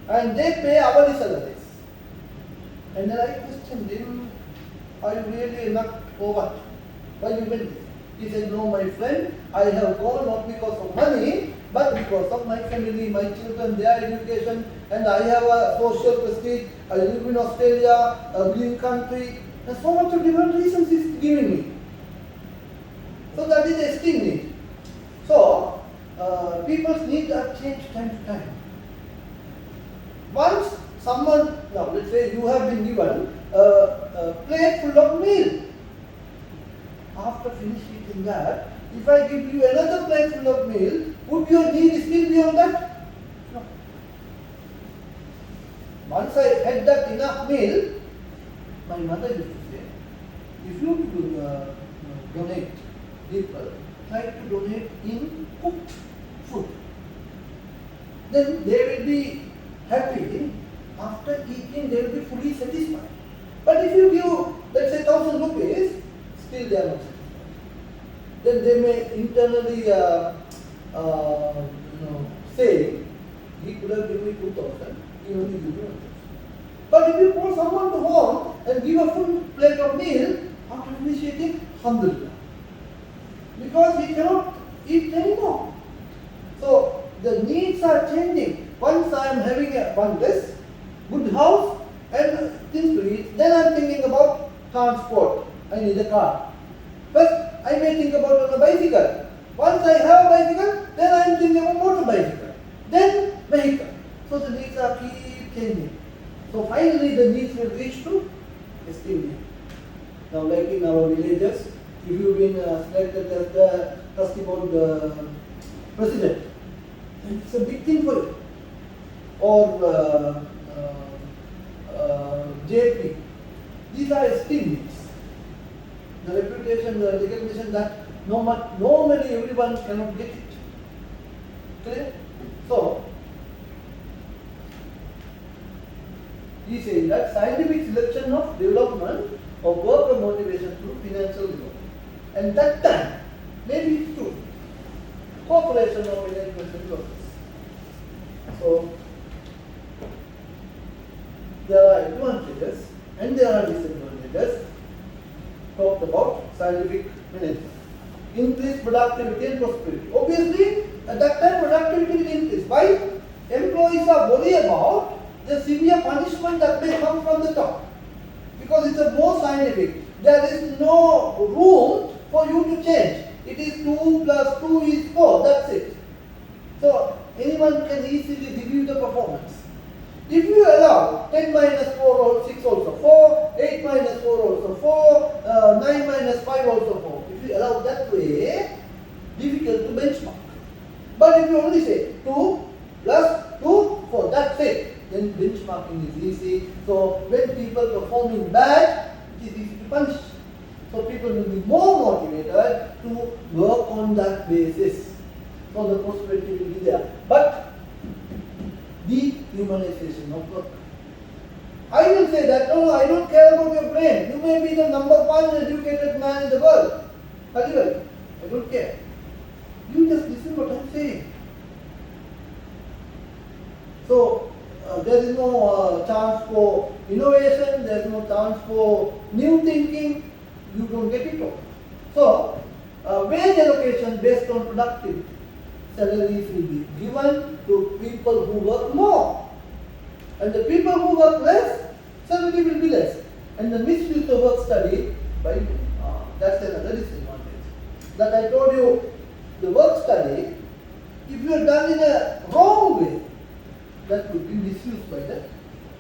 And they pay hourly salaries. And then I questioned him, are you really not or what? Why you went this? He said, no my friend, I have gone not because of money, but because of my family, my children, their education, and I have a social prestige. I live in Australia, a green country, and so much of different reasons he's giving me. So that is the esteem need. So, people's needs are changed time to time. Once someone, now let's say you have been given a plate full of meal. After finishing eating that, if I give you another plate full of meal, would your need still be on that? No. Once I had that enough meal, my mother used to say, if you donate people, try to donate in cooked food. Then they will be happy. After eating, they will be fully satisfied. But if you give, let's say, 1,000 rupees, still they are not satisfied. Then they may internally say, he could have given me 2,000, he only gave me 1,000. But if you call someone to home and give a full plate of meal, after finishing, alhamdulillah. Because he cannot eat anymore. So the needs are changing. Once I am having one dress, good house, and things to eat, then I am thinking about transport. I need a car. First, I may think about on a bicycle. Once I have a bicycle, then I am thinking about motorbicycle. Then vehicle. So the needs are keep changing. So finally the needs will reach to esteem need. Now like in our villages, if you've been selected as the trustee board president, it's a big thing for you. Or JP. These are esteem needs. The reputation, the recognition that normally everyone cannot get it. Clear? So, he says that scientific selection of development of worker motivation through financial development. And that time, maybe it's true. Cooperation of management and workers. So, there are advantages and there are disadvantages. Talked about scientific management. Increased productivity and prosperity. Obviously, at that time productivity will increase. Why? Employees are worried about the severe punishment that may come from the top. Because it's a more scientific. There is no room for you to change. It is 2 plus 2 is 4. That's it. So, anyone can easily review the performance. If you allow 10 minus 4 or 6 also 4, 8 minus 4 also 4, 9 minus 5 also 4. If you allow that way, difficult to benchmark. But if you only say 2 plus 2, 4, that's it. Then benchmarking is easy. So when people performing bad, it is easy to punish. So people will be more motivated to work on that basis. So the prosperity will be there. But dehumanization of work. I will say that, no, I don't care about your brain. You may be the number 1 educated man in the world. I don't care. You just listen what I'm saying. So, there is no chance for innovation, there is no chance for new thinking. you don't get it all. So, wage allocation based on productivity. Salaries will be given to people who work more. And the people who work less, salary will be less. And the misuse of work study, by that's another disadvantage. That I told you, the work study, if you are done in a wrong way, that could be misused by the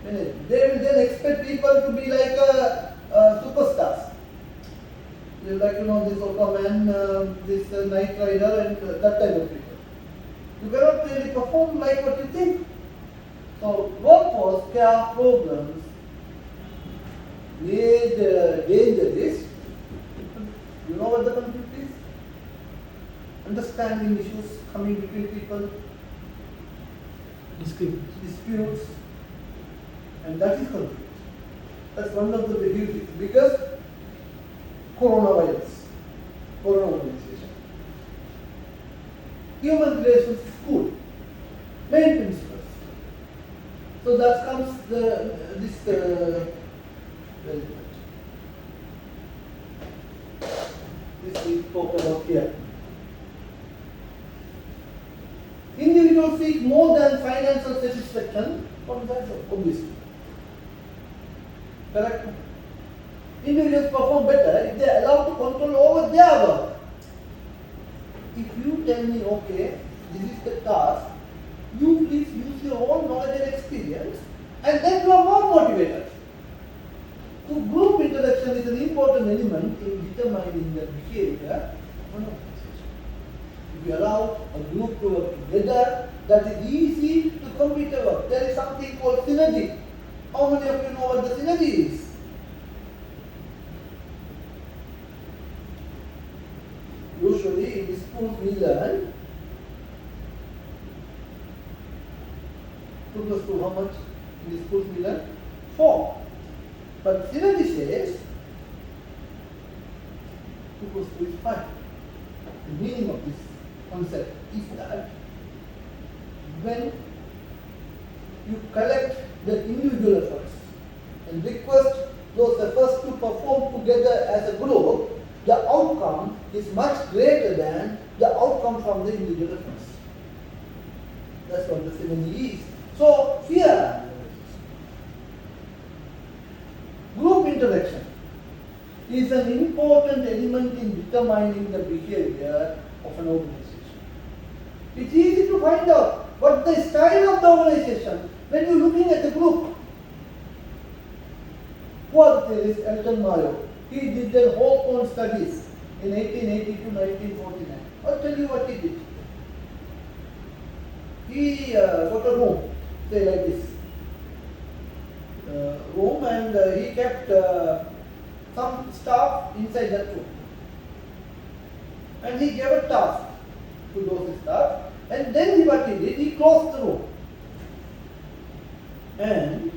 manager. They will then expect people to be like superstars. They like, this Aquaman, this Knight Rider, and that type of people. You cannot really perform like what you think. So, workforce care programs major danger is, you know what the conflict is? Understanding issues coming between people, disputes, and that is conflict. That's one of the biggest coronavirus, corona organization. Human relations school, main principles. So that comes this we talk about here. Individuals seek more than financial satisfaction from that, obviously. Correct? Individuals perform better if they are allowed to control over their work. If you tell me, okay, this is the task, you please use your own knowledge and experience, and then you are more motivated. So group interaction is an important element in determining the behavior of an organization. If you allow a group to work together, that is easy to complete the work. There is something called synergy. How many of you know what the synergy is? Usually in the schools we learn 2 plus 2, how much? In the schools we learn 4. But synergy says 2 plus 2 is 5. The meaning of this concept is that when you collect the individual efforts and request those efforts to perform together as a group, the outcome is much greater than the outcome from the individual efforts. That's what the synergy is. So here, group interaction is an important element in determining the behavior of an organization. It's easy to find out what the style of the organization when you're looking at the group. Who are the theorists? Elton Mayo. He did the Hawthorne studies in 1880 to 1949. I'll tell you what he did. He got a room, say like this. Room, and he kept some staff inside that room. And he gave a task to those staff, and then what he did, he closed the room. And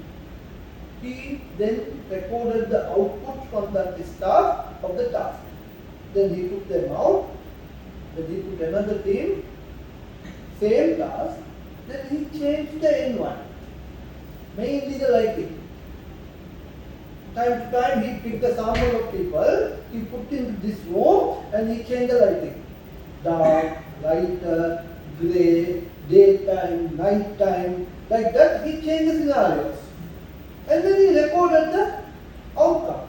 he then recorded the output from that staff of the task. Then he took them out, then he put another team, same task, then he changed the environment, mainly the lighting. Time to time he picked a sample of people, he put into this room and he changed the lighting. Dark, lighter, grey, daytime, nighttime, like that he changed the scenarios. And then he recorded the outcome.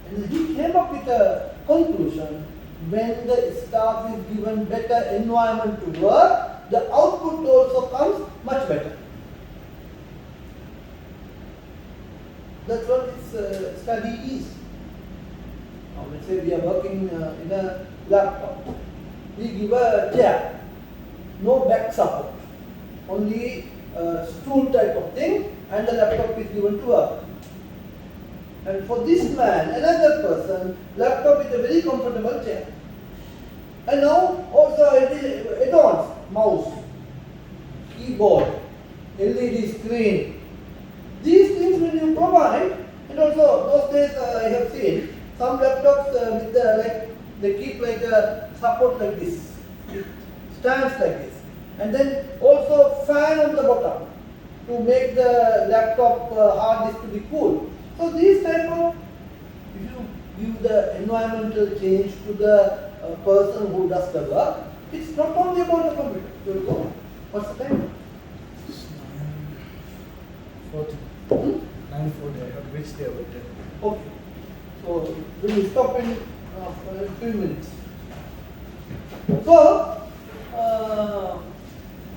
And then he came up with a conclusion: when the staff is given better environment to work, the output also comes much better. That's what this study is. Now let's say we are working in a laptop. We give a chair, no back support, only stool type of thing, and the laptop is given to work. And for this man, another person, laptop is a very comfortable chair. And now also advanced mouse, keyboard, LED screen. These things when you provide, and also those days I have seen some laptops with the they keep like a support like this, it stands like this, and then also fan on the bottom to make the laptop hard disk to be cool. So these type of, if you give the environmental change to the person who does the work, it's not only about the computer. You go. What's the time? 9:40. Hmm? 9:40. I have reached there by 10. Okay. So we will stop in a few minutes. So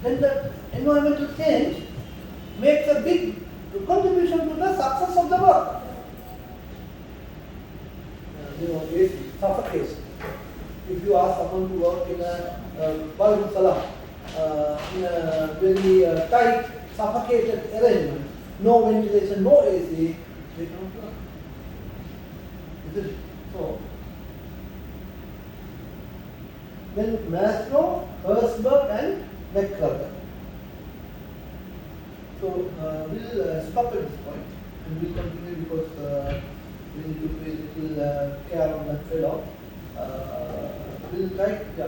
then the environmental change makes a big contribution to the success of the work. It's suffocation. If you ask someone to work in a bulb salon, in a very tight, suffocated arrangement, no ventilation, no AC, they cannot work. Isn't it? So, then Maslow, Herzberg, and McCullough. So we'll stop at this point and we'll continue because we need to pay a little care on that fellow. We'll try, yeah.